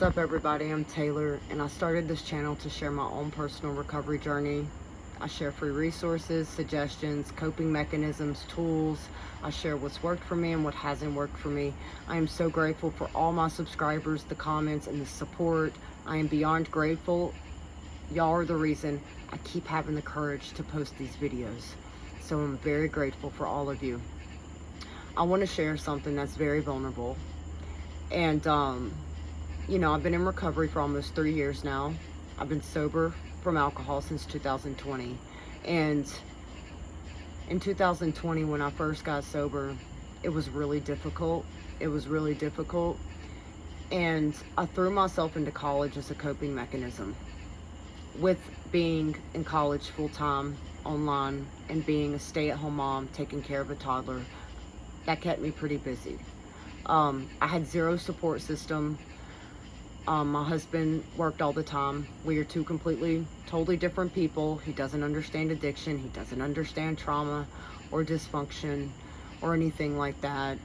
What's up, everybody? I'm Taylor, and I started this channel to share my own personal recovery journey. I share free resources, suggestions, coping mechanisms, tools. I share what's worked for me and what hasn't worked for me. I am so grateful for all my subscribers, the comments, and the support. I am beyond grateful. Y'all are the reason I keep having the courage to post these videos. So I'm very grateful for all of you. I want to share something that's very vulnerable. And, you know, I've been in recovery for almost 3 years now. I've been sober from alcohol since 2020. And in 2020, when I first got sober, it was really difficult. And I threw myself into college as a coping mechanism. With being in college full-time, online, and being a stay-at-home mom, taking care of a toddler, that kept me pretty busy. I had zero support system. My husband worked all the time. We are two totally different people. He doesn't understand addiction. He doesn't understand trauma or dysfunction or anything like that.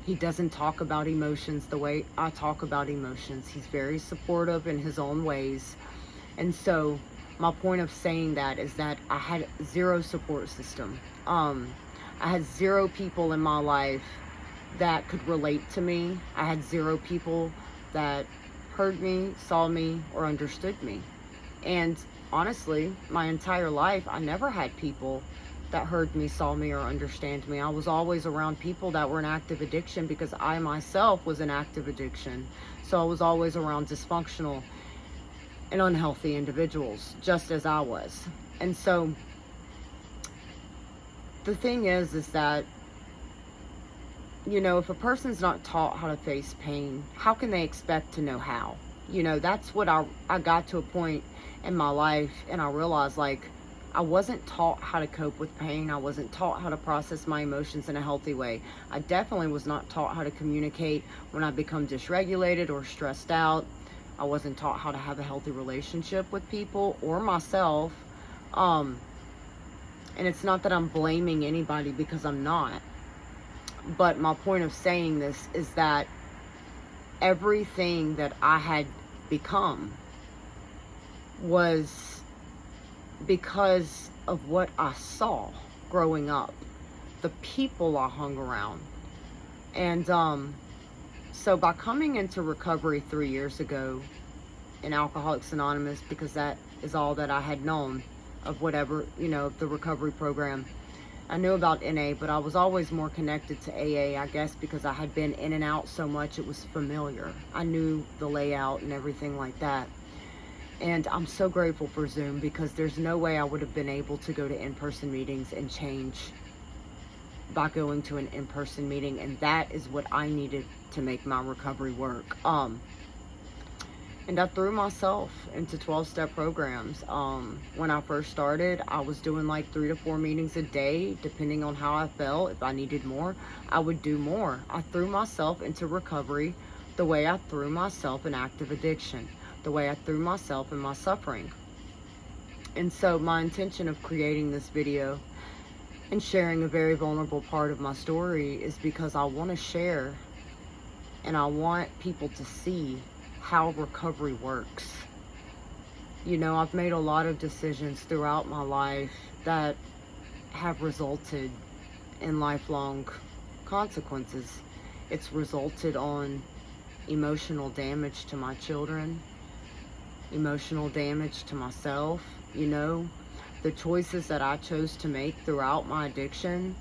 He doesn't talk about emotions the way I talk about emotions. He's very supportive in his own ways. And so my point of saying that is that I had zero support system. I had zero people in my life that could relate to me. I had zero people that heard me, saw me, or understood me. And honestly, my entire life, I never had people that heard me, saw me, or understand me. I was always around people that were in active addiction because I myself was in active addiction. So I was always around dysfunctional and unhealthy individuals, just as I was. And so the thing is that, you know, if a person's not taught how to face pain, how can they expect to know how? You know, that's what I got to a point in my life, and I realized, like, I wasn't taught how to cope with pain. I wasn't taught how to process my emotions in a healthy way. I definitely was not taught how to communicate when I become dysregulated or stressed out. I wasn't taught how to have a healthy relationship with people or myself. And it's not that I'm blaming anybody, because I'm not. But my point of saying this is that everything that I had become was because of what I saw growing up, the people I hung around. And so by coming into recovery 3 years ago in Alcoholics Anonymous, because that is all that I had known of whatever, you know, the recovery program. I knew about NA, but I was always more connected to AA, I guess, because I had been in and out so much, it was familiar. I knew the layout and everything like that. And I'm so grateful for Zoom, because there's no way I would have been able to go to in-person meetings and change by going to an in-person meeting. And that is what I needed to make my recovery work. And I threw myself into 12-step programs. When I first started, I was doing like 3 to 4 meetings a day, depending on how I felt. If I needed more, I would do more. I threw myself into recovery the way I threw myself in active addiction, the way I threw myself in my suffering. And so my intention of creating this video and sharing a very vulnerable part of my story is because I want to share, and I want people to see how recovery works. You know, I've made a lot of decisions throughout my life that have resulted in lifelong consequences. It's resulted on emotional damage to my children, emotional damage to myself. You know, the choices that I chose to make throughout my addiction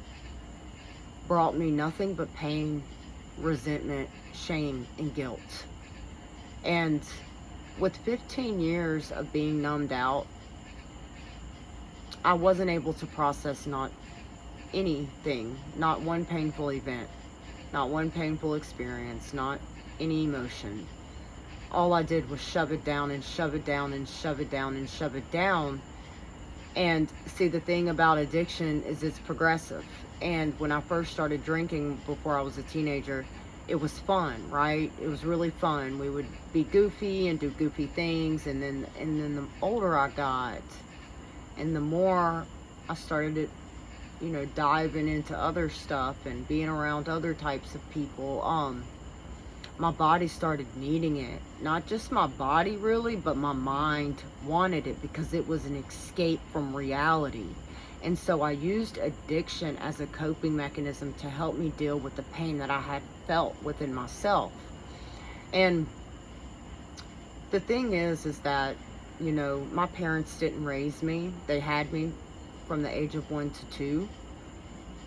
brought me nothing but pain, resentment, shame, and guilt. And with 15 years of being numbed out, I wasn't able to process not anything, not one painful event, not one painful experience, not any emotion. All I did was shove it down and shove it down and shove it down and shove it down. And see, the thing about addiction is it's progressive. And when I first started drinking before I was a teenager, it was fun, right? It was really fun. We would be goofy and do goofy things. And then the older I got, and the more I started to, you know, diving into other stuff and being around other types of people, my body started needing it. Not just my body, really, but my mind wanted it because it was an escape from reality. And so I used addiction as a coping mechanism to help me deal with the pain that I had felt within myself. And the thing is that, my parents didn't raise me. They had me from the age of 1 to 2.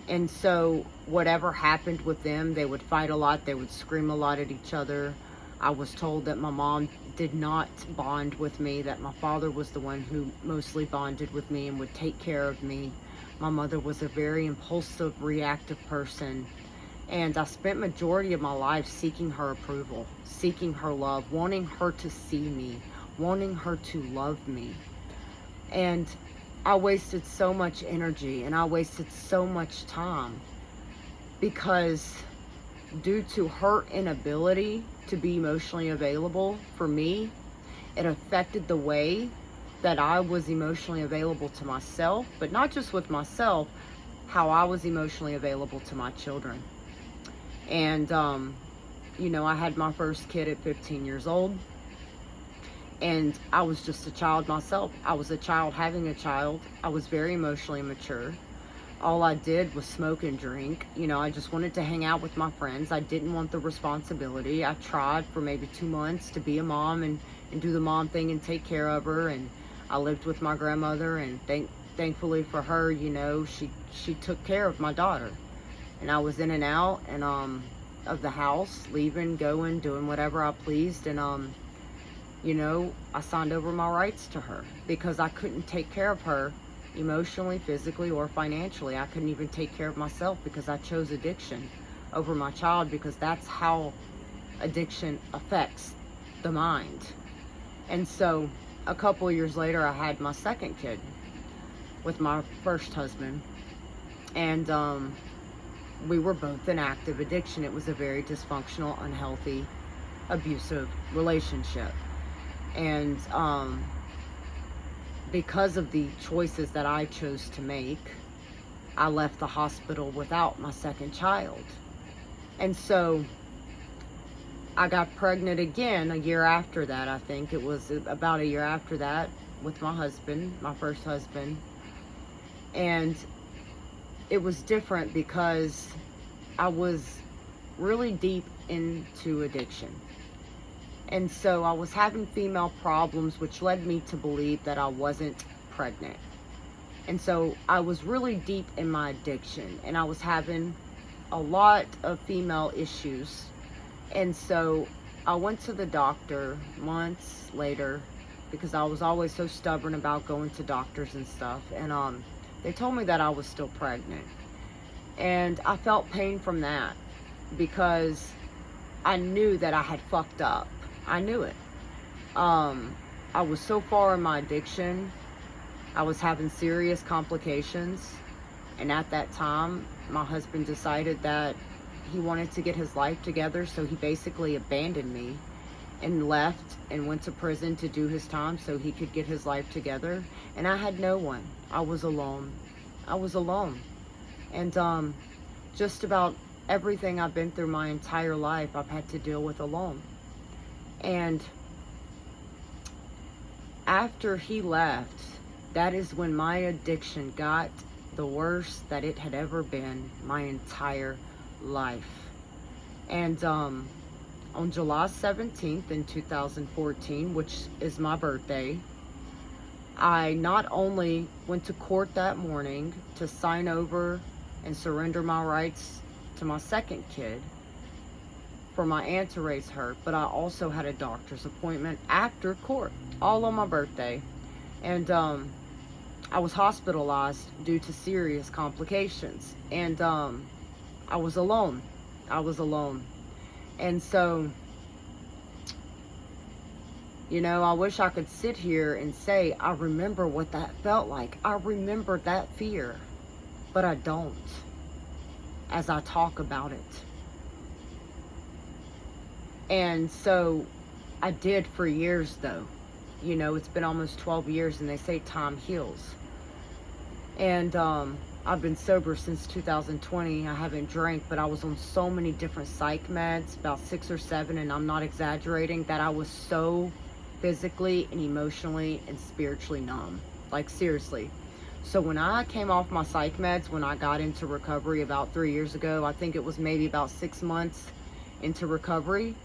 And so whatever happened with them, they would fight a lot. They would scream a lot at each other. I was told that my mom did not bond with me, that my father was the one who mostly bonded with me and would take care of me. My mother was a very impulsive, reactive person. And I spent majority of my life seeking her approval, seeking her love, wanting her to see me, wanting her to love me. And I wasted so much energy and I wasted so much time because due to her inability to be emotionally available for me, it affected the way that I was emotionally available to myself, but not just with myself, how I was emotionally available to my children. And, I had my first kid at 15 years old. And I was just a child myself. I was a child having a child. I was very emotionally immature. All I did was smoke and drink. I just wanted to hang out with my friends. I didn't want the responsibility. I tried for maybe 2 months to be a mom and do the mom thing and take care of her. And I lived with my grandmother, and thankfully for her, she took care of my daughter. And I was in and out and of the house, leaving, going, doing whatever I pleased. And I signed over my rights to her because I couldn't take care of her emotionally, physically, or financially. I couldn't even take care of myself because I chose addiction over my child, because that's how addiction affects the mind. And so a couple of years later, I had my second kid with my first husband. And we were both in active addiction. It was a very dysfunctional, unhealthy, abusive relationship. And because of the choices that I chose to make, I left the hospital without my second child. And so I got pregnant again a year after that. I think it was about a year after that, with my husband, my first husband. And it was different because I was really deep into addiction. And so I was having female problems, which led me to believe that I wasn't pregnant. And so I was really deep in my addiction, and I was having a lot of female issues. And so I went to the doctor months later because I was always so stubborn about going to doctors and stuff. And they told me that I was still pregnant. And I felt pain from that because I knew that I had fucked up. I knew it. I was so far in my addiction. I was having serious complications. And at that time, my husband decided that he wanted to get his life together. So he basically abandoned me and left and went to prison to do his time so he could get his life together. And I had no one. I was alone. And just about everything I've been through my entire life, I've had to deal with alone. And after he left, that is when my addiction got the worst that it had ever been my entire life. And on July 17th in 2014, which is my birthday, I not only went to court that morning to sign over and surrender my rights to my second kid for my aunt to raise her, but I also had a doctor's appointment after court, all on my birthday. And I was hospitalized due to serious complications. And I was alone. And so, I wish I could sit here and say, I remember what that felt like. I remember that fear, but I don't as I talk about it. And so I did for years though. It's been almost 12 years and they say time heals. And I've been sober since 2020. I haven't drank, but I was on so many different psych meds, about 6 or 7, and I'm not exaggerating, that I was so physically and emotionally and spiritually numb. Like, seriously. So when I came off my psych meds, when I got into recovery about 3 years ago, I think it was maybe about 6 months into recovery,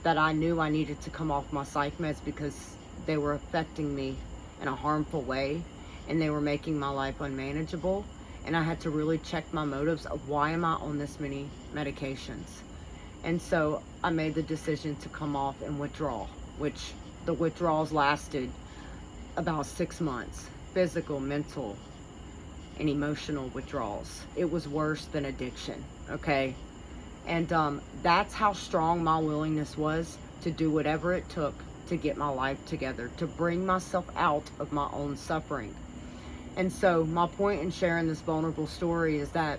that I knew I needed to come off my psych meds because they were affecting me in a harmful way, and they were making my life unmanageable. And I had to really check my motives of why am I on this many medications. And so I made the decision to come off and withdraw, which the withdrawals lasted about 6 months. Physical, mental, and emotional withdrawals. It was worse than addiction, okay? And that's how strong my willingness was to do whatever it took to get my life together, to bring myself out of my own suffering. And so my point in sharing this vulnerable story is that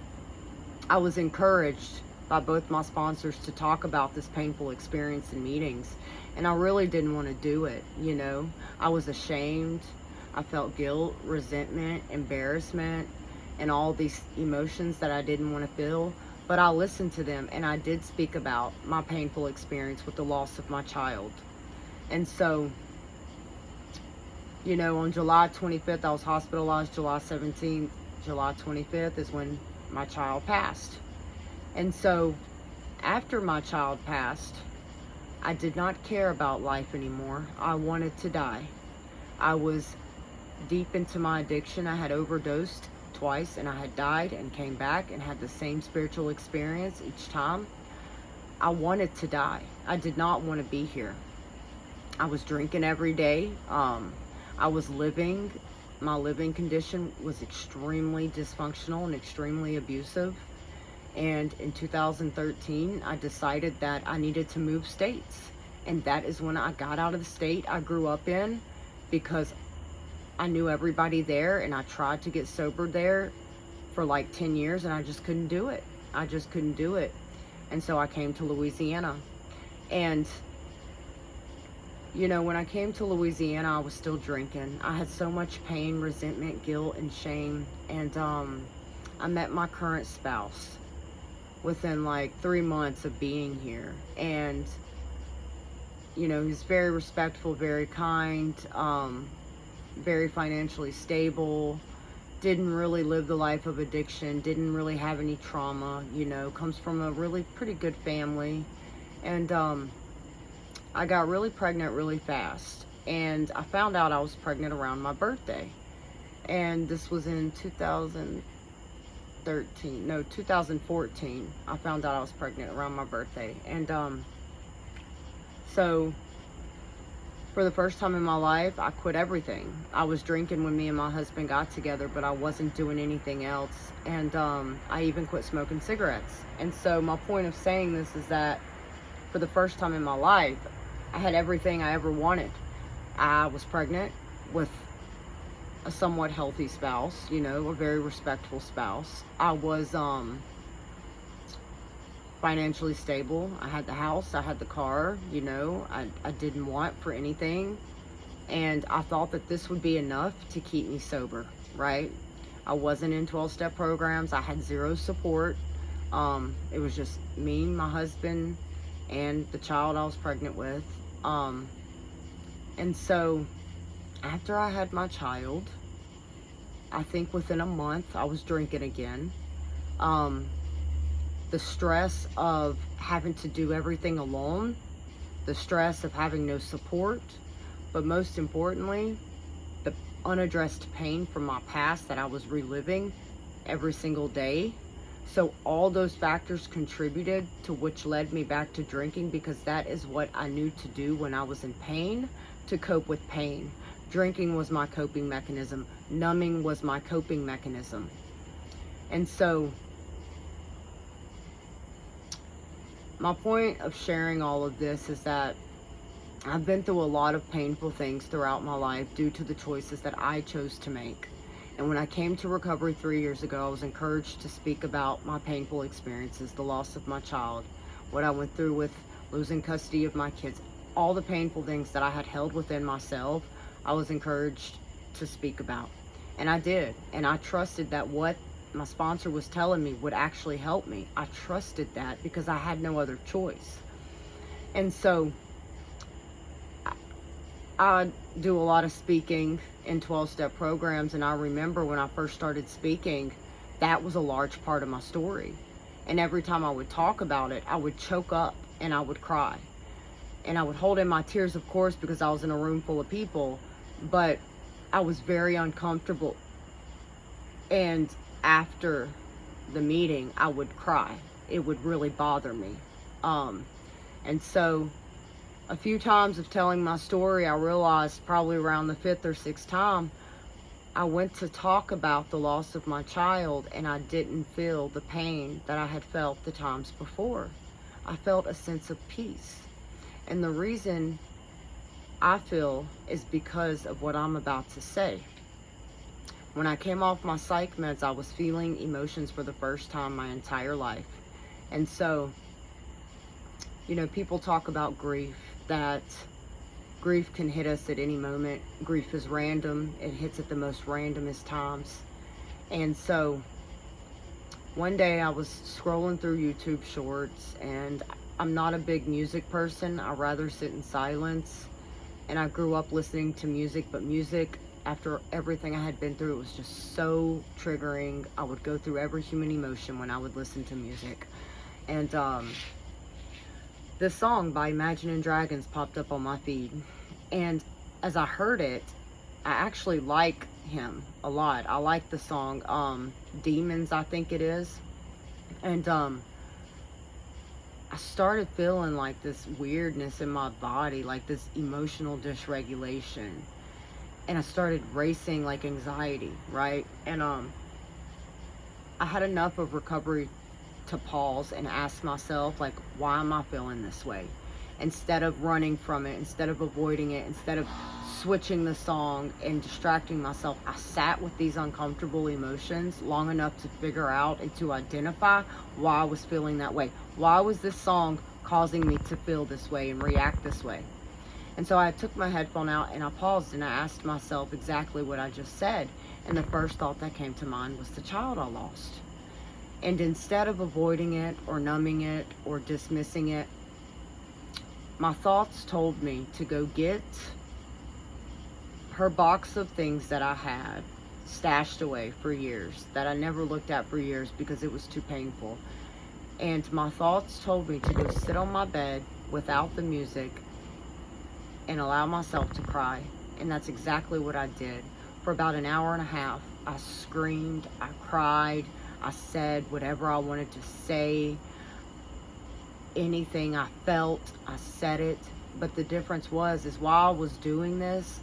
I was encouraged by both my sponsors to talk about this painful experience in meetings. And I really didn't want to do it, you know. I was ashamed. I felt guilt, resentment, embarrassment, and all these emotions that I didn't want to feel. But I listened to them, and I did speak about my painful experience with the loss of my child. And so, you know, on July 25th, I was hospitalized. July 17th, July 25th is when my child passed. And so, after my child passed, I did not care about life anymore. I wanted to die. I was deep into my addiction. I had overdosed twice, and I had died and came back and had the same spiritual experience each time. I wanted to die. I did not want to be here. I was drinking every day. I was living, my living condition was extremely dysfunctional and extremely abusive. And in 2013, I decided that I needed to move states. And that is when I got out of the state I grew up in, because I knew everybody there, and I tried to get sober there for like 10 years, and I just couldn't do it. I just couldn't do it. And so I came to Louisiana. And you know, when I came to Louisiana, I was still drinking. I had so much pain, resentment, guilt, and shame. And I met my current spouse within like 3 months of being here. And, you know, he's very respectful, very kind, very financially stable, didn't really live the life of addiction, didn't really have any trauma, you know, comes from a really pretty good family. And I got really pregnant really fast, and I found out I was pregnant around my birthday. And this was in 2014. I found out I was pregnant around my birthday. And so for the first time in my life, I quit everything. I was drinking when me and my husband got together, but I wasn't doing anything else. And I even quit smoking cigarettes. And so my point of saying this is that for the first time in my life, I had everything I ever wanted. I was pregnant with a somewhat healthy spouse, you know, a very respectful spouse. I was financially stable. I had the house, I had the car, you know, I didn't want for anything. And I thought that this would be enough to keep me sober, right? I wasn't in 12-step programs. I had zero support. It was just me, my husband, and the child I was pregnant with. And so after I had my child, I think within a month I was drinking again. The stress of having to do everything alone, the stress of having no support, but most importantly, the unaddressed pain from my past that I was reliving every single day. So all those factors contributed to which led me back to drinking, because that is what I knew to do when I was in pain, to cope with pain. Drinking was my coping mechanism. Numbing was my coping mechanism. And so my point of sharing all of this is that I've been through a lot of painful things throughout my life due to the choices that I chose to make. And when I came to recovery 3 years ago, I was encouraged to speak about my painful experiences, the loss of my child, what I went through with losing custody of my kids, all the painful things that I had held within myself, I was encouraged to speak about. And I did. And I trusted that what my sponsor was telling me would actually help me. I trusted that because I had no other choice. And so I do a lot of speaking in 12-step programs, and I remember when I first started speaking, that was a large part of my story. And every time I would talk about it, I would choke up and I would cry. And I would hold in my tears, of course, because I was in a room full of people, but I was very uncomfortable. And after the meeting, I would cry. It would really bother me. And so a few times of telling my story, I realized probably around the 5th or 6th time, I went to talk about the loss of my child, and I didn't feel the pain that I had felt the times before. I felt a sense of peace. And the reason I feel is because of what I'm about to say. When I came off my psych meds, I was feeling emotions for the first time my entire life. And so, you know, people talk about grief, that grief can hit us at any moment. Grief is random. It hits at the most randomest times. And so one day I was scrolling through YouTube shorts, and I'm not a big music person. I rather sit in silence. And I grew up listening to music, but music, after everything I had been through, it was just so triggering. I would go through every human emotion when I would listen to music. And this song by Imagine Dragons popped up on my feed. And as I heard it, I actually like him a lot. I like the song, Demons, I think it is. And I started feeling like this weirdness in my body, like this emotional dysregulation. And I started racing like anxiety, right? And I had enough of recovery to pause and ask myself, like, why am I feeling this way? Instead of running from it, instead of avoiding it, instead of switching the song and distracting myself, I sat with these uncomfortable emotions long enough to figure out and to identify why I was feeling that way. Why was this song causing me to feel this way and react this way? And so I took my headphone out and I paused and I asked myself exactly what I just said. And the first thought that came to mind was the child I lost. And instead of avoiding it or numbing it or dismissing it, my thoughts told me to go get her box of things that I had stashed away for years, that I never looked at for years because it was too painful. And my thoughts told me to go sit on my bed without the music and allow myself to cry. And that's exactly what I did. For about an hour and a half, I screamed, I cried, I said whatever I wanted to say. Anything I felt, I said it. But the difference is while I was doing this,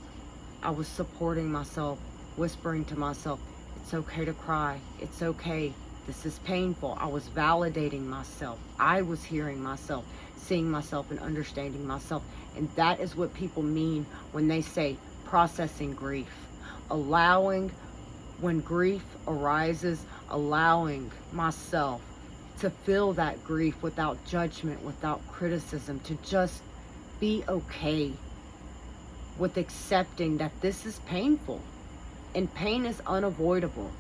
I was supporting myself, whispering to myself, it's okay to cry. It's okay. This is painful. I was validating myself. I was hearing myself, seeing myself, and understanding myself. And that is what people mean when they say processing grief. Allowing, when grief arises, allowing myself to feel that grief without judgment, without criticism, to just be okay with accepting that this is painful and pain is unavoidable.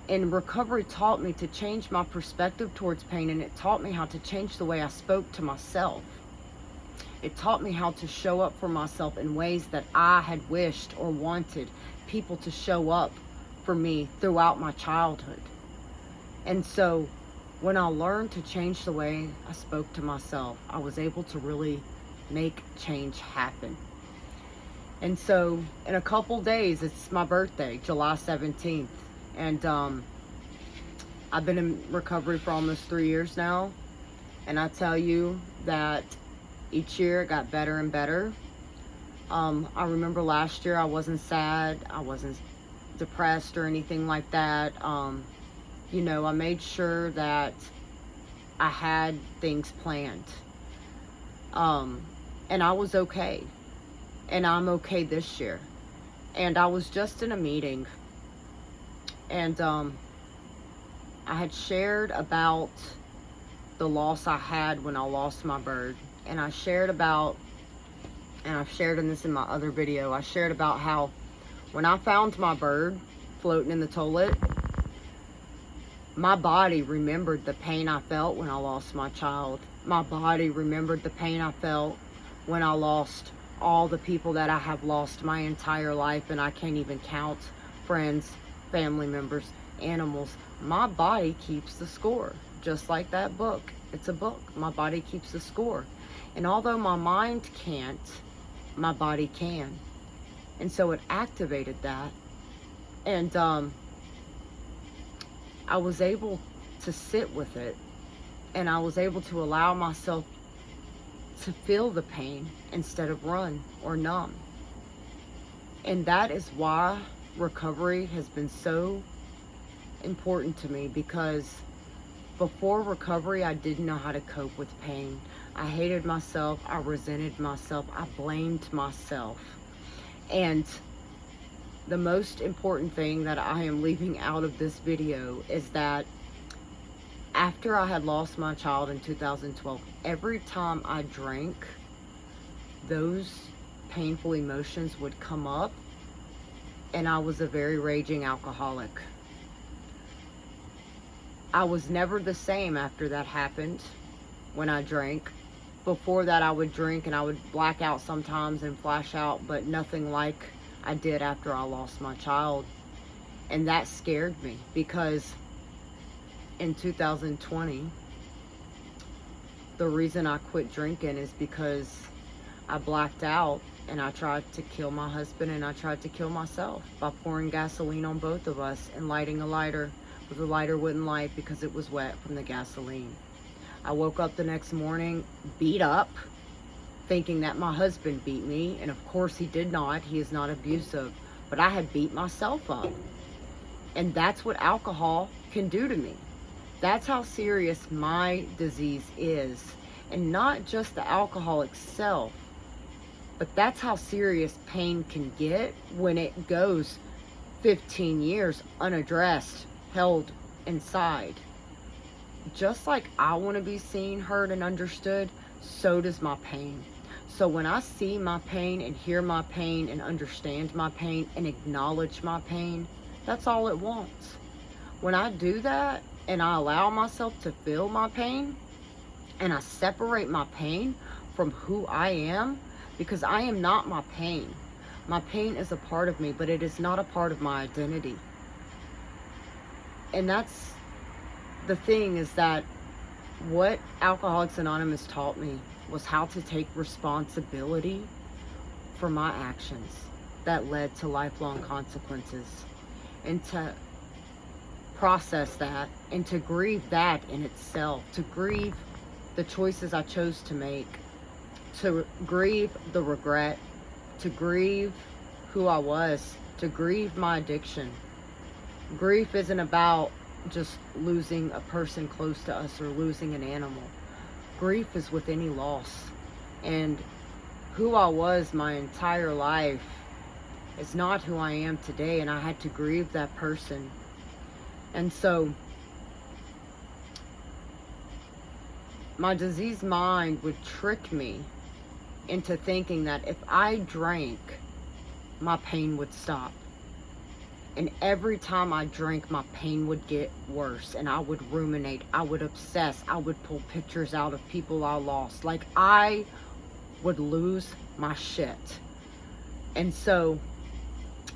And recovery taught me to change my perspective towards pain, and it taught me how to change the way I spoke to myself. It taught me how to show up for myself in ways that I had wished or wanted people to show up for me throughout my childhood. And so when I learned to change the way I spoke to myself, I was able to really make change happen. And so in a couple days, it's my birthday, July 17th. And I've been in recovery for almost 3 years now. And I tell you that each year it got better and better. I remember last year I wasn't sad, I wasn't depressed or anything like that. You know, I made sure that I had things planned. And I was okay. And I'm okay this year. And I was just in a meeting, and I had shared about the loss I had when I lost my bird. And I shared about, and I've shared in this in my other video, I shared about how when I found my bird floating in the toilet, My body remembered the pain I felt when I lost my child. My body remembered the pain I felt when I lost all the people that I have lost my entire life, and I can't even count: friends, family members, animals. My body keeps the score, just like that book. It's a book. My body keeps the score. And although my mind can't, my body can. And so it activated that. And I was able to sit with it, and I was able to allow myself to feel the pain instead of run or numb. And that is why recovery has been so important to me, because before recovery, I didn't know how to cope with pain. I hated myself. I resented myself. I blamed myself. And the most important thing that I am leaving out of this video is that after I had lost my child in 2012, every time I drank, those painful emotions would come up, and I was a very raging alcoholic. I was never the same after that happened when I drank. Before that, I would drink and I would black out sometimes and flash out, but nothing like I did after I lost my child. And that scared me, because in 2020, the reason I quit drinking is because I blacked out and I tried to kill my husband, and I tried to kill myself by pouring gasoline on both of us and lighting a lighter, but the lighter wouldn't light because it was wet from the gasoline. I woke up the next morning beat up, thinking that my husband beat me, and of course he did not. He is not abusive, but I had beat myself up. And that's what alcohol can do to me. That's how serious my disease is. And not just the alcohol itself, but that's how serious pain can get when it goes 15 years unaddressed, held inside. Just like I want to be seen, heard, and understood, so does my pain. So when I see my pain and hear my pain and understand my pain and acknowledge my pain, that's all it wants. When I do that and I allow myself to feel my pain, and I separate my pain from who I am, because I am not my pain. My pain is a part of me, but it is not a part of my identity. And that's the thing, is that what Alcoholics Anonymous taught me was how to take responsibility for my actions that led to lifelong consequences, and to process that, and to grieve that in itself, to grieve the choices I chose to make, to grieve the regret, to grieve who I was, to grieve my addiction. Grief isn't about just losing a person close to us or losing an animal. Grief is with any loss. And who I was my entire life is not who I am today, and I had to grieve that person. And so my diseased mind would trick me into thinking that if I drank, my pain would stop. And every time I drank, my pain would get worse, and I would ruminate, I would obsess, I would pull pictures out of people I lost. Like, I would lose my shit. And so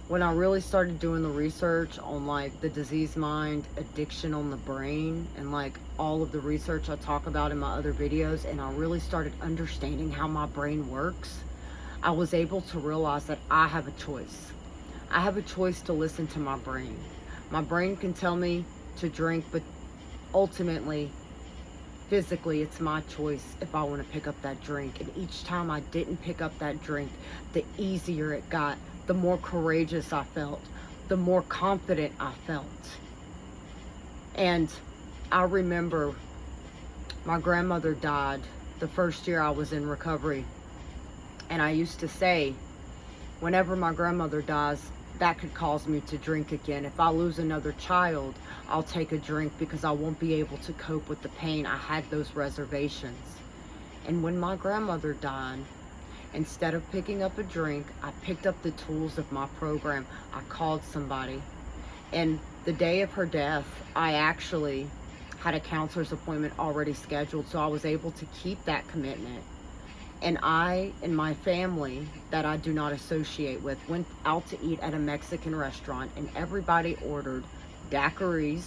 when I really started doing the research on like the diseased mind, addiction on the brain, and like all of the research I talk about in my other videos, and I really started understanding how my brain works, I was able to realize that I have a choice. I have a choice to listen to my brain. My brain can tell me to drink, but ultimately, physically, it's my choice if I want to pick up that drink. And each time I didn't pick up that drink, the easier it got, the more courageous I felt, the more confident I felt. And I remember my grandmother died the first year I was in recovery. And I used to say, whenever my grandmother dies, that could cause me to drink again. If I lose another child, I'll take a drink because I won't be able to cope with the pain. I had those reservations. And when my grandmother died, instead of picking up a drink, I picked up the tools of my program. I called somebody. And The day of her death, I actually had a counselor's appointment already scheduled, so I was able to keep that commitment. And I and my family that I do not associate with went out to eat at a Mexican restaurant, and everybody ordered daiquiris.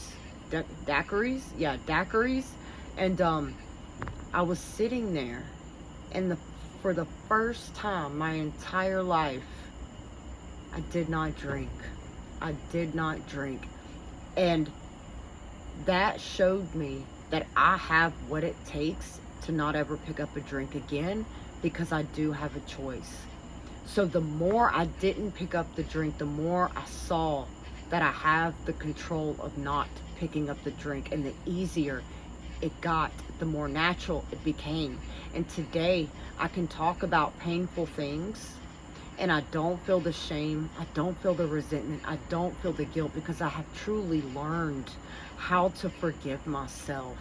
Daiquiris? Yeah, daiquiris. And I was sitting there, and for the first time my entire life, I did not drink. I did not drink. And that showed me that I have what it takes to not ever pick up a drink again, because I do have a choice. So the more I didn't pick up the drink, the more I saw that I have the control of not picking up the drink, and the easier it got, the more natural it became. And today I can talk about painful things, and I don't feel the shame, I don't feel the resentment, I don't feel the guilt, because I have truly learned how to forgive myself.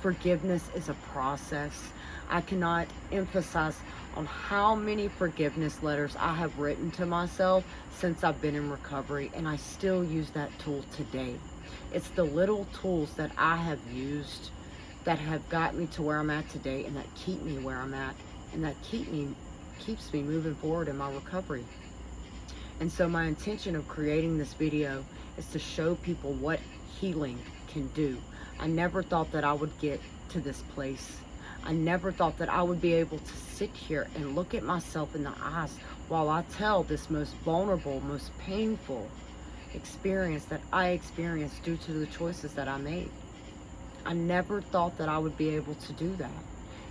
Forgiveness is a process. I cannot emphasize on how many forgiveness letters I have written to myself since I've been in recovery, and I still use that tool today. It's the little tools that I have used that have got me to where I'm at today, and that keep me where I'm at, and that keeps me moving forward in my recovery. And so my intention of creating this video is to show people what healing can do. I never thought that I would get to this place. I never thought that I would be able to sit here and look at myself in the eyes while I tell this most vulnerable, most painful experience that I experienced due to the choices that I made. I never thought that I would be able to do that.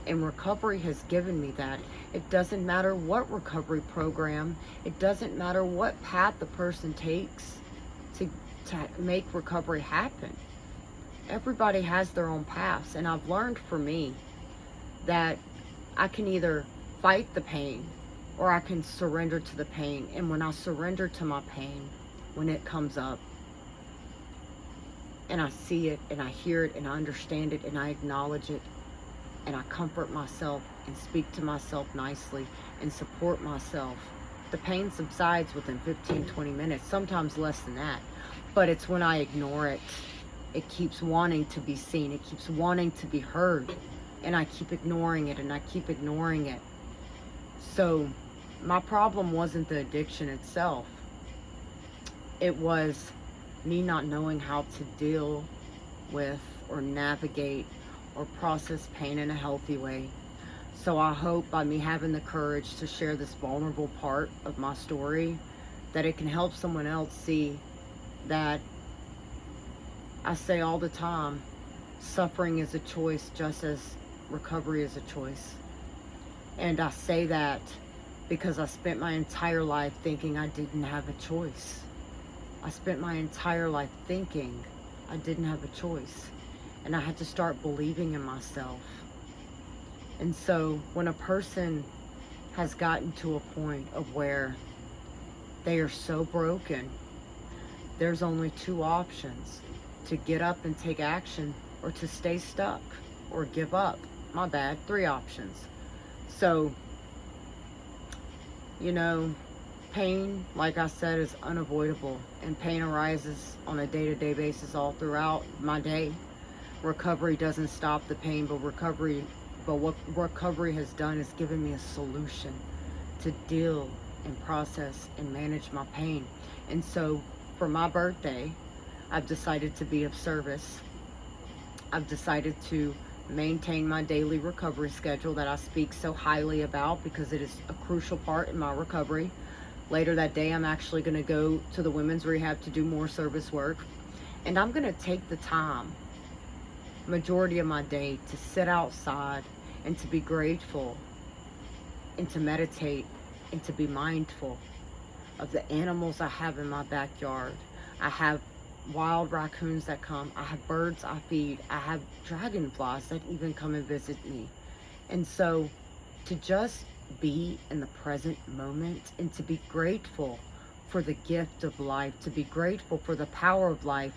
And recovery has given me that. It doesn't matter what recovery program, it doesn't matter what path the person takes to make recovery happen. Everybody has their own paths, and I've learned for me that I can either fight the pain or I can surrender to the pain. And when I surrender to my pain, when it comes up, and I see it and I hear it and I understand it and I acknowledge it, and I comfort myself and speak to myself nicely and support myself, the pain subsides within 15-20 minutes, sometimes less than that. But it's when I ignore it, it keeps wanting to be seen, it keeps wanting to be heard, and I keep ignoring it and I keep ignoring it. So my problem wasn't the addiction itself. It was me not knowing how to deal with or navigate or process pain in a healthy way. So I hope by me having the courage to share this vulnerable part of my story, that it can help someone else see that I say all the time, suffering is a choice just as recovery is a choice. And I say that because I spent my entire life thinking I didn't have a choice. I spent my entire life thinking I didn't have a choice. And I had to start believing in myself. And so when a person has gotten to a point of where they are so broken, there's only two options: to get up and take action, or to stay stuck or give up. My bad, three options. So, you know, pain, like I said, is unavoidable, and pain arises on a day-to-day basis all throughout my day. Recovery doesn't stop the pain, but what recovery has done is given me a solution to deal and process and manage my pain. And so for my birthday, I've decided to be of service. I've decided to maintain my daily recovery schedule that I speak so highly about, because it is a crucial part in my recovery. Later that day, I'm actually going to go to the women's rehab to do more service work. And I'm going to take the time, majority of my day, to sit outside and to be grateful and to meditate and to be mindful of the animals I have in my backyard. I have wild raccoons that come, I have birds I feed, I have dragonflies that even come and visit me. And so to just be in the present moment and to be grateful for the gift of life, to be grateful for the power of life,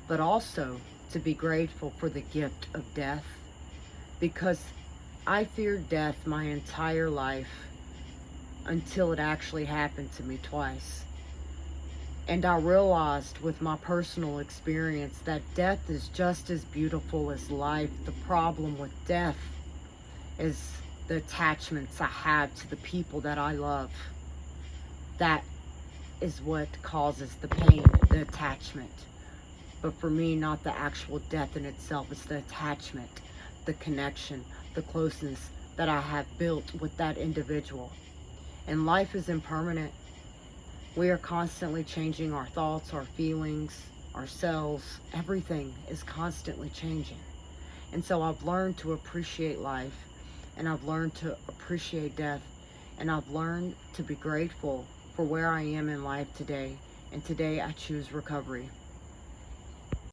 but also to be grateful for the gift of death, because I feared death my entire life until it actually happened to me twice. And I realized with my personal experience that death is just as beautiful as life. The problem with death is the attachments I have to the people that I love. That is what causes the pain, the attachment. But for me, not the actual death in itself, it's the attachment, the connection, the closeness that I have built with that individual. And life is impermanent. We are constantly changing our thoughts, our feelings, ourselves. Everything is constantly changing. And so I've learned to appreciate life, and I've learned to appreciate death, and I've learned to be grateful for where I am in life today. And today I choose recovery.